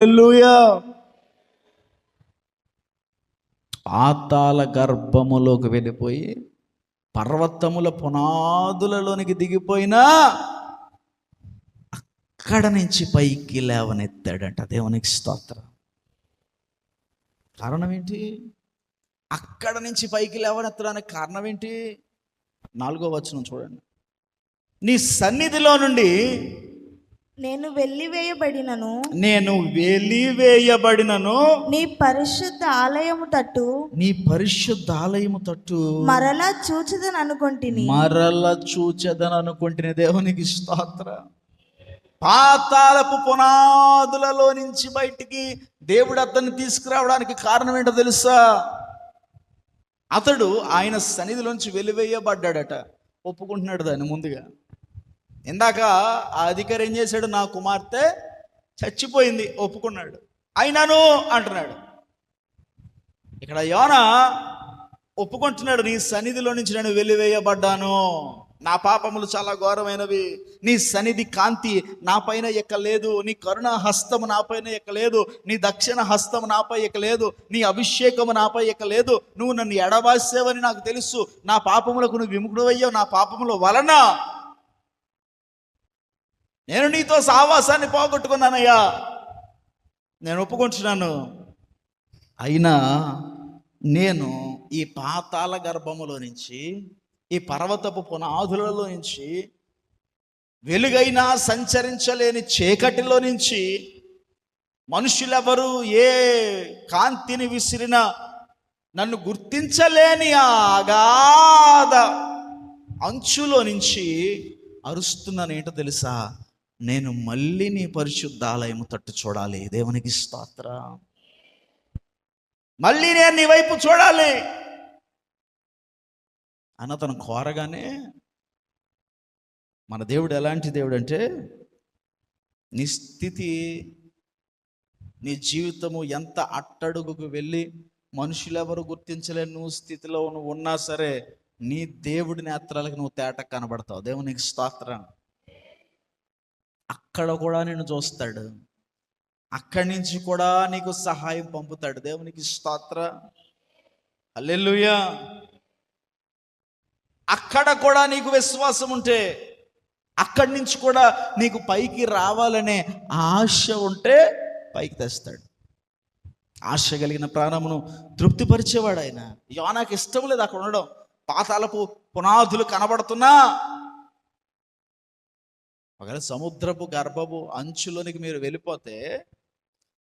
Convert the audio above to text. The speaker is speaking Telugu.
హల్లెలూయా. పాతాళ గర్భములోకి వెళ్ళిపోయి పర్వతముల పునాదులలోనికి దిగిపోయినా అక్కడ నుంచి పైకి లేవనెత్తాడంట. దేవునికి స్తోత్రం. కారణం ఏంటి? అక్కడ నుంచి పైకి లేవనెత్తడానికి కారణం ఏంటి? 4వ వచనం చూడండి. నీ సన్నిధిలో నుండి నేను వెలివేయబడినను నీ పరిశుద్ధ ఆలయము తట్టు మరలా చూచెదననుకొంటిని. దేవునికి స్తోత్రం. పాతాళపు పునాదులలో నుంచి బయటికి దేవుడు అతన్ని తీసుకురావడానికి కారణం ఏంటో తెలుసా? అతడు ఆయన సన్నిధిలోంచి వెలివేయబడ్డాడట. ఒప్పుకుంటున్నాడు దాన్ని ముందుగా. ఇందాక ఆ అధికారి ఏం చేశాడు? నా కుమార్తె చచ్చిపోయింది, ఒప్పుకున్నాడు. అయినాను అంటున్నాడు. ఇక్కడ యోనా ఒప్పుకుంటున్నాడు, నీ సన్నిధిలో నుంచి నేను వెలివేయబడ్డాను, నా పాపములు చాలా ఘోరమైనవి, నీ సన్నిధి కాంతి నా పైన ఎక్కలేదు, నీ కరుణ హస్తము నా పైన ఎక్కలేదు, నీ దక్షిణ హస్తము నాపై ఎక్కలేదు, నీ అభిషేకము నాపై ఎక్కలేదు, నువ్వు నన్ను ఎడబాసేవని నాకు తెలుసు, నా పాపములకు నువ్వు విముఖుడు అయ్యావు, నా పాపముల వలన నేను నీతో సావాసాన్ని పోగొట్టుకున్నానయ్యా, నేను ఒప్పుకుంటున్నాను. అయినా నేను ఈ పాతాళ గర్భములో నుంచి, ఈ పర్వతపు పునాదులలో నుంచి, వెలుగైనా సంచరించలేని చీకటిలో నుంచి, మనుషులెవరు ఏ కాంతిని విసిరినా నన్ను గుర్తించలేని ఆ అగాధ అంచులో నుంచి అరుస్తున్నాను. ఏంటో తెలుసా? నేను మళ్ళీ నీ పరిశుద్ధాలయము తట్టు చూడాలి. దేవునికి స్తోత్రం. మళ్ళీ నేను నీ వైపు చూడాలి అని అతను కోరగానే, మన దేవుడు ఎలాంటి దేవుడు అంటే, నీ స్థితి, నీ జీవితము ఎంత అట్టడుగుకు వెళ్ళి మనుషులెవరు గుర్తించలేని నువ్వు స్థితిలో నువ్వు ఉన్నా సరే, నీ దేవుడి నేత్రాలకు నువ్వు తేట కనబడతావు. దేవునికి స్తోత్రం. అక్కడ కూడా నిన్ను చూస్తాడు, అక్కడి నుంచి కూడా నీకు సహాయం పంపుతాడు. దేవునికి స్తోత్రం. హల్లెలూయా. అక్కడ కూడా నీకు విశ్వాసం ఉంటే, అక్కడి నుంచి కూడా నీకు పైకి రావాలనే ఆశ ఉంటే పైకి తెస్తాడు. ఆశ కలిగిన ప్రాణమును తృప్తిపరిచేవాడు ఆయన. యోనాకి ఇష్టం లేదు అక్కడ ఉండడం. పాతాళపు పునాదులు కనబడుతున్నా, ఒకవేళ సముద్రపు గర్భపు అంచులోనికి మీరు వెళ్ళిపోతే